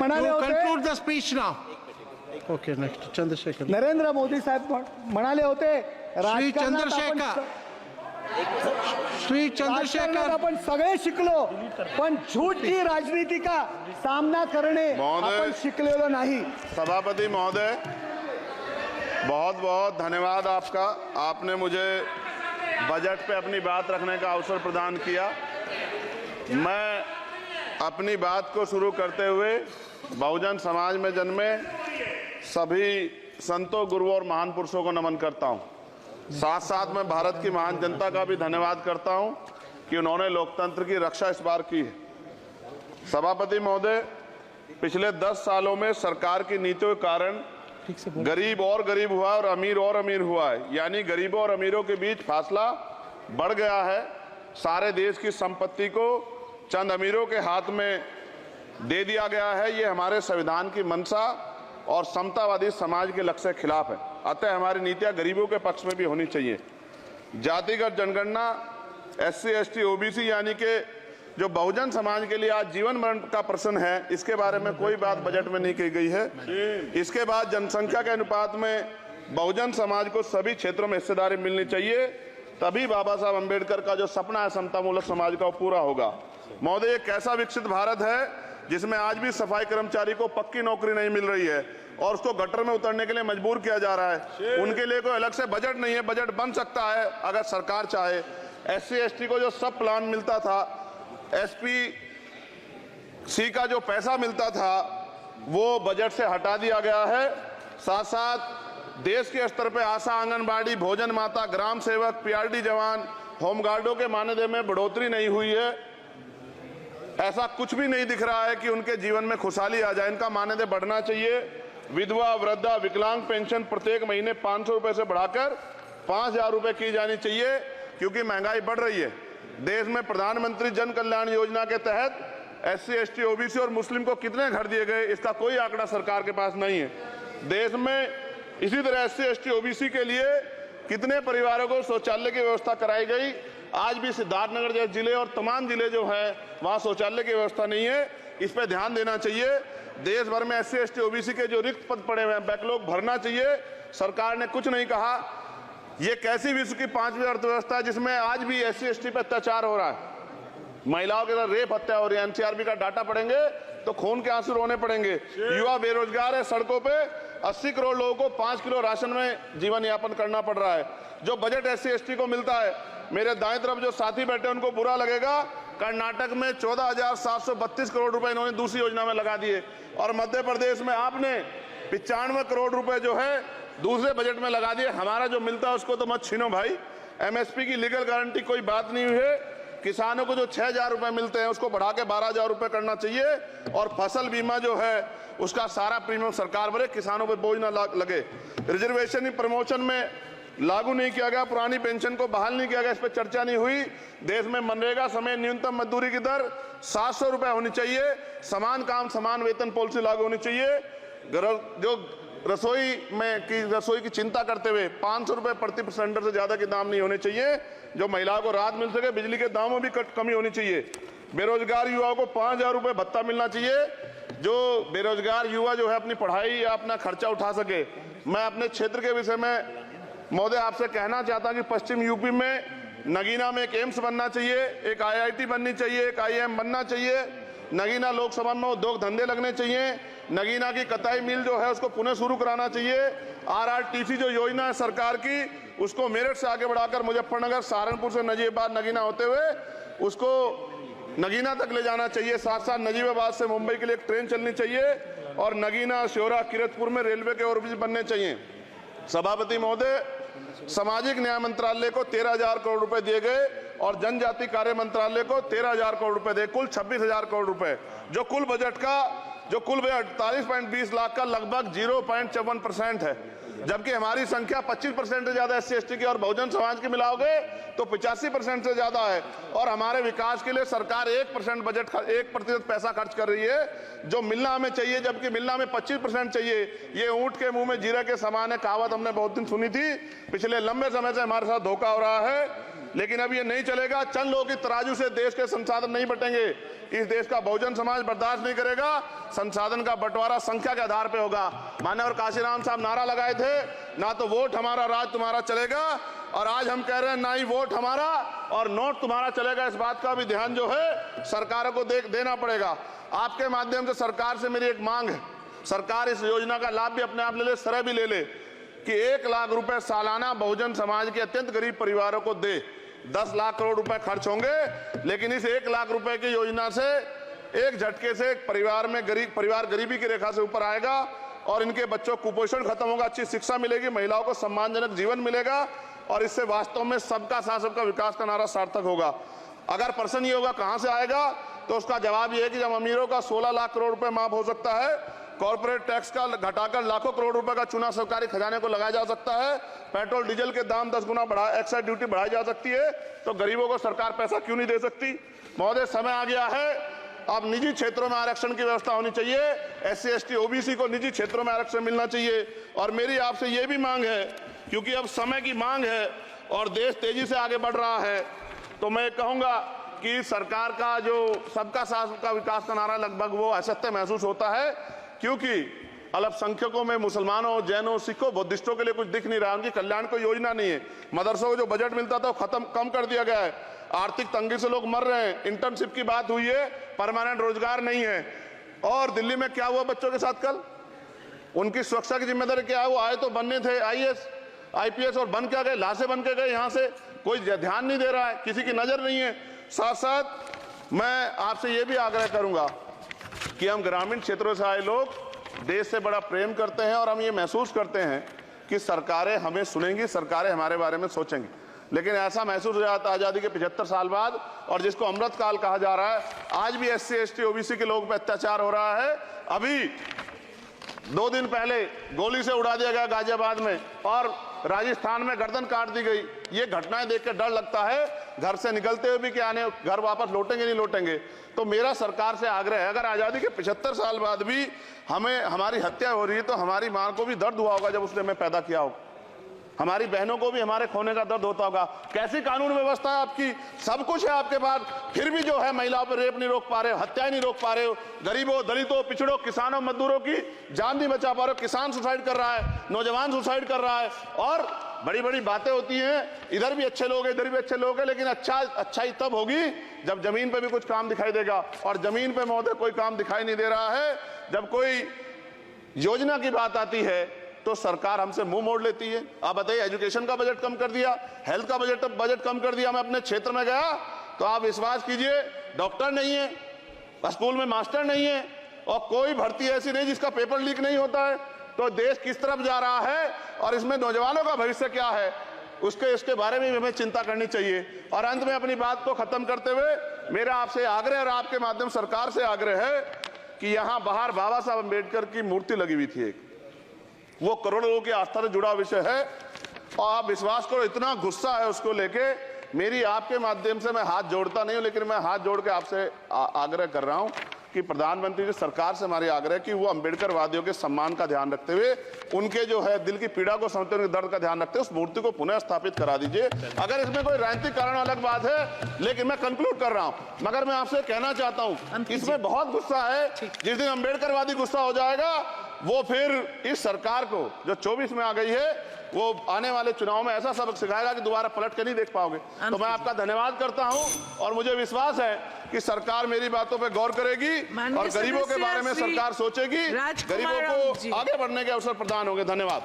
म्हणाले होते, conclude the speech now. Okay, next. Chandrasekhar. Narendra Modi साहेब म्हणाले होते, राजकारणात श्री चंद्रशेखर आपण सगळे शिकलो, पण झूठ की राजनीति का सामना करने आपण शिकलेलो नहीं। सभापति महोदय, बहुत बहुत धन्यवाद आपका। आपने मुझे बजट पे अपनी बात रखने का अवसर प्रदान किया। मैं अपनी बात को शुरू करते हुए बहुजन समाज में जन्मे सभी संतों, गुरुओं और महान पुरुषों को नमन करता हूं। साथ साथ मैं भारत की महान जनता का भी धन्यवाद करता हूं कि उन्होंने लोकतंत्र की रक्षा इस बार की है। सभापति महोदय, पिछले 10 सालों में सरकार की नीतियों के कारण गरीब और गरीब हुआ और अमीर हुआ है, यानी गरीबों और अमीरों के बीच फासला बढ़ गया है। सारे देश की संपत्ति को चंद अमीरों के हाथ में दे दिया गया है। ये हमारे संविधान की मंशा और समतावादी समाज के लक्ष्य के खिलाफ है। अतः हमारी नीतियां गरीबों के पक्ष में भी होनी चाहिए। जातिगत जनगणना, SC ST OBC यानी कि जो बहुजन समाज के लिए आज जीवन मरण का प्रश्न है, इसके बारे में कोई बात बजट में नहीं की गई है। इसके बाद जनसंख्या के अनुपात में बहुजन समाज को सभी क्षेत्रों में हिस्सेदारी मिलनी चाहिए, तभी बाबा साहब अम्बेडकर का जो सपना है समतामूलक समाज का, वो पूरा होगा। महोदय, एक ऐसा विकसित भारत है जिसमें आज भी सफाई कर्मचारी को पक्की नौकरी नहीं मिल रही है और उसको गटर में उतरने के लिए मजबूर किया जा रहा है। उनके लिए कोई अलग से बजट नहीं है। बजट बन सकता है अगर सरकार चाहे। SC ST को जो सब प्लान मिलता था, SPC का जो पैसा मिलता था, वो बजट से हटा दिया गया है। साथ साथ देश के स्तर पे आशा, आंगनबाड़ी, भोजन माता, ग्राम सेवक, PRD जवान, होमगार्डों के मानदेय में बढ़ोतरी नहीं हुई है। ऐसा कुछ भी नहीं दिख रहा है कि उनके जीवन में खुशहाली आ जाए। इनका मानदेय बढ़ना चाहिए। विधवा, वृद्धा, विकलांग पेंशन प्रत्येक महीने 500 रुपए से बढ़ाकर 5000 रुपए की जानी चाहिए, क्योंकि महंगाई बढ़ रही है। देश में प्रधानमंत्री जन कल्याण योजना के तहत SC ST OBC और मुस्लिम को कितने घर दिए गए, इसका कोई आंकड़ा सरकार के पास नहीं है। देश में इसी तरह SC ST OBC के लिए कितने परिवारों को शौचालय की व्यवस्था कराई गई। आज भी सिद्धार्थनगर जैसे जिले और तमाम जिले जो है, वहां शौचालय की व्यवस्था नहीं है। इस पर ध्यान देना चाहिए। देश भर में SC ST OBC के जो रिक्त पद पड़े हुए हैं, बैकलॉग भरना चाहिए। सरकार ने कुछ नहीं कहा। ये कैसी विश्व की 5वीं अर्थव्यवस्था है जिसमें आज भी SC ST पे अत्याचार हो रहा है, महिलाओं के साथ रेप हत्या हो रही है। NCRB का डाटा पढ़ेंगे तो खून के आंसू रोने पड़ेंगे। युवा बेरोजगार है, सड़कों पे 80 करोड़ लोगों को 5 किलो राशन में जीवन यापन करना पड़ रहा है। जो बजट SC ST को मिलता है, मेरे दाएं तरफ जो साथी बैठे उनको बुरा लगेगा, कर्नाटक में 14,732 करोड़ रुपए इन्होंने दूसरी योजना में लगा दिए और मध्य प्रदेश में आपने 95 करोड़ रुपए जो है दूसरे बजट में लगा दिए। हमारा जो मिलता है उसको तो मत छीनो भाई। MSP की लीगल गारंटी कोई बात नहीं हुई है। किसानों को जो 6,000 रुपए मिलते हैं उसको बढ़ा के 12,000 रुपए करना चाहिए और फसल बीमा जो है उसका सारा प्रीमियम सरकार भरे, किसानों पर बोझ ना लगे। रिजर्वेशन ही प्रमोशन में लागू नहीं किया गया, पुरानी पेंशन को बहाल नहीं किया गया, इस पर चर्चा नहीं हुई। देश में मनरेगा समय न्यूनतम मजदूरी की दर 700 रुपए होनी चाहिए। समान काम समान वेतन पॉलिसी लागू होनी चाहिए। जो रसोई की चिंता करते हुए 500 रुपए प्रति सिलेंडर से ज्यादा के दाम नहीं होने चाहिए, जो महिलाओं को राहत मिल सके। बिजली के दामों में भी कमी होनी चाहिए। बेरोजगार युवाओं को 5,000 रुपए भत्ता मिलना चाहिए, जो बेरोजगार युवा जो है अपनी पढ़ाई या अपना खर्चा उठा सके। मैं अपने क्षेत्र के विषय में महोदय आपसे कहना चाहता हूं कि पश्चिम यूपी में नगीना में एक एम्स बनना चाहिए, एक IIT बननी चाहिए, एक IIM बनना चाहिए। नगीना लोकसभा में उद्योग धंधे लगने चाहिए। नगीना की कताई मिल जो है उसको पुनः शुरू कराना चाहिए। RRTC जो योजना है सरकार की, उसको मेरठ से आगे बढ़ाकर मुजफ्फरनगर, सहारनपुर से नजीबाबाद नगीना होते हुए उसको नगीना तक ले जाना चाहिए। साथ साथ नजीबाबाद से मुंबई के लिए एक ट्रेन चलनी चाहिए और नगीना, श्योरा, किरतपुर में रेलवे के ओवरब्रिज बनने चाहिए। सभापति महोदय, सामाजिक न्याय मंत्रालय को 13,000 करोड़ रुपए दिए गए और जनजाति कार्य मंत्रालय को 13,000 करोड़ रुपए दिए, कुल 26,000 करोड़ रुपए, जो कुल बजट 48.20 लाख का लगभग 0.54% है। जबकि हमारी संख्या 25% से ज्यादा SC ST की और बहुजन समाज की मिलाओगे तो 85% से ज्यादा है। और हमारे विकास के लिए सरकार 1% बजट 1% पैसा खर्च कर रही है, जो मिलना हमें चाहिए, जबकि मिलना हमें 25% चाहिए। ये ऊंट के मुंह में जीरा के समान है, कहावत हमने बहुत दिन सुनी थी। पिछले लंबे समय से हमारे साथ धोखा हो रहा है। लेकिन अब ये नहीं चलेगा। चंद लोगों की तराजू से देश के संसाधन नहीं बटेंगे। इस देश का बहुजन समाज बर्दाश्त नहीं करेगा। संसाधन का बंटवारा संख्या के आधार पे होगा। माननीय काशीराम साहब नारा लगाए थे, ना तो वोट हमारा राज तुम्हारा चलेगा, और आज हम कह रहे हैं ना ही वोट हमारा और नोट तुम्हारा चलेगा। इस बात का भी ध्यान जो है सरकारों को देना पड़ेगा। आपके माध्यम से सरकार से मेरी एक मांग है, सरकार इस योजना का लाभ भी अपने आप ले ले, सरह भी ले ले कि 1 लाख रुपए सालाना बहुजन समाज के अत्यंत गरीब परिवारों को दे। 10 लाख करोड़ रुपए खर्च होंगे, लेकिन इस 1 लाख रुपए की योजना से एक झटके से एक परिवार गरीबी की रेखा से ऊपर आएगा और इनके बच्चों को कुपोषण खत्म होगा, अच्छी शिक्षा मिलेगी, महिलाओं को सम्मानजनक जीवन मिलेगा और इससे वास्तव में सबका साथ सबका विकास का नारा सार्थक होगा। अगर प्रश्न ये होगा कहां से आएगा, तो उसका जवाब ये है कि जब अमीरों का 16 लाख करोड़ रुपए माफ हो सकता है, कॉर्पोरेट टैक्स का घटाकर लाखों करोड़ रुपए का चुना सरकारी खजाने को लगाया जा सकता है, पेट्रोल डीजल के दाम 10 गुना एक्साइज ड्यूटी बढ़ाई जा सकती है, तो गरीबों को सरकार पैसा क्यों नहीं दे सकती। महोदय, समय आ गया है, अब निजी क्षेत्रों में आरक्षण की व्यवस्था होनी चाहिए। SC ST OBC को निजी क्षेत्रों में आरक्षण मिलना चाहिए। और मेरी आपसे ये भी मांग है, क्योंकि अब समय की मांग है और देश तेजी से आगे बढ़ रहा है, तो मैं कहूंगा कि सरकार का जो सबका साथ सबका विकास का नारा लगभग वो असत्य महसूस होता है, क्योंकि अल्पसंख्यकों में मुसलमानों, जैनों, सिखों, बुद्धिस्टों के लिए कुछ दिख नहीं रहा, उनकी कल्याण कोई योजना नहीं है। मदरसों को जो बजट मिलता था वो कम कर दिया गया है। आर्थिक तंगी से लोग मर रहे हैं। इंटर्नशिप की बात हुई है, परमानेंट रोजगार नहीं है। और दिल्ली में क्या हुआ बच्चों के साथ कल, उनकी सुरक्षा की जिम्मेदारी क्या है? वो आए तो बनने थे IAS IPS और बन क्या गए, लाशें बन के गए। यहाँ से कोई ध्यान नहीं दे रहा है, किसी की नजर नहीं है। साथ साथ मैं आपसे ये भी आग्रह करूंगा कि हम ग्रामीण क्षेत्रों से आए लोग देश से बड़ा प्रेम करते हैं और हम ये महसूस करते हैं कि सरकारें हमें सुनेंगी, सरकारें हमारे बारे में सोचेंगी। लेकिन ऐसा महसूस हो जाता है आज़ादी के 75 साल बाद, और जिसको अमृत काल कहा जा रहा है, आज भी SC ST OBC के लोगों पर अत्याचार हो रहा है। अभी 2 दिन पहले गोली से उड़ा दिया गया गाजियाबाद में, और राजस्थान में गर्दन काट दी गई। ये घटनाएं देख के डर लगता है, घर से निकलते हुए भी कि आने घर वापस लौटेंगे नहीं लौटेंगे। तो मेरा सरकार से आग्रह है, अगर आज़ादी के 75 साल बाद भी हमारी हत्या हो रही है, तो हमारी मां को भी दर्द हुआ होगा जब उसने हमें पैदा किया होगा, हमारी बहनों को भी हमारे खोने का दर्द होता होगा। कैसी कानून व्यवस्था है आपकी, सब कुछ है आपके पास, फिर भी जो है महिलाओं पर रेप नहीं रोक पा रहे हो, हत्याएं नहीं रोक पा रहे हो, गरीबों, दलितों, पिछड़ों, किसानों, मजदूरों की जान नहीं बचा पा रहे हो। किसान सुसाइड कर रहा है, नौजवान सुसाइड कर रहा है, और बड़ी बड़ी बातें होती हैं, इधर भी अच्छे लोग हैं, इधर भी अच्छे लोग हैं, लेकिन अच्छाई तब होगी जब जमीन पे भी कुछ काम दिखाई देगा। और जमीन पे महोदय कोई काम दिखाई नहीं दे रहा है। जब कोई योजना की बात आती है तो सरकार हमसे मुंह मोड़ लेती है। आप बताइए, एजुकेशन का बजट कम कर दिया, हेल्थ का बजट कम कर दिया। मैं अपने क्षेत्र में गया तो आप विश्वास कीजिए, डॉक्टर नहीं है, स्कूल में मास्टर नहीं है, और कोई भर्ती ऐसी नहीं जिसका पेपर लीक नहीं होता है। तो देश किस तरफ जा रहा है और इसमें नौजवानों का भविष्य क्या है, इसके बारे में हमें चिंता करनी चाहिए। और अंत में अपनी बात को खत्म करते हुए मेरा आपसे आग्रह और आपके माध्यम सरकार से आग्रह है कि यहाँ बाहर बाबा साहब अम्बेडकर की मूर्ति लगी हुई थी एक, वो करोड़ों लोगों की आस्था से जुड़ा विषय है, और आप विश्वास करो इतना गुस्सा है उसको लेके। मेरी आपके माध्यम से मैं हाथ जोड़ता नहीं हूं, लेकिन मैं हाथ जोड़ के आपसे आग्रह कर रहा हूं कि प्रधानमंत्री जी, सरकार से हमारी आग्रह कि वो अम्बेडकर वादियों के सम्मान का ध्यान रखते हुए, उनके जो है दिल की पीड़ा को समझते हुए, दर्द का ध्यान रखते हुए उस मूर्ति को पुनः स्थापित करा दीजिए। अगर इसमें कोई राजनीतिक कारण अलग बात है, लेकिन मैं कंक्लूड कर रहा हूं। मगर मैं आपसे कहना चाहता हूं, इसमें बहुत गुस्सा है। जिस दिन अम्बेडकर वादी गुस्सा हो जाएगा, वो फिर इस सरकार को जो 24 में आ गई है, वो आने वाले चुनाव में ऐसा सबक सिखाएगा कि दोबारा पलट के नहीं देख पाओगे। तो मैं आपका धन्यवाद करता हूं, और मुझे विश्वास है कि सरकार मेरी बातों पे गौर करेगी और गरीबों के बारे में सरकार सोचेगी, गरीबों को आगे बढ़ने के अवसर प्रदान होंगे। धन्यवाद।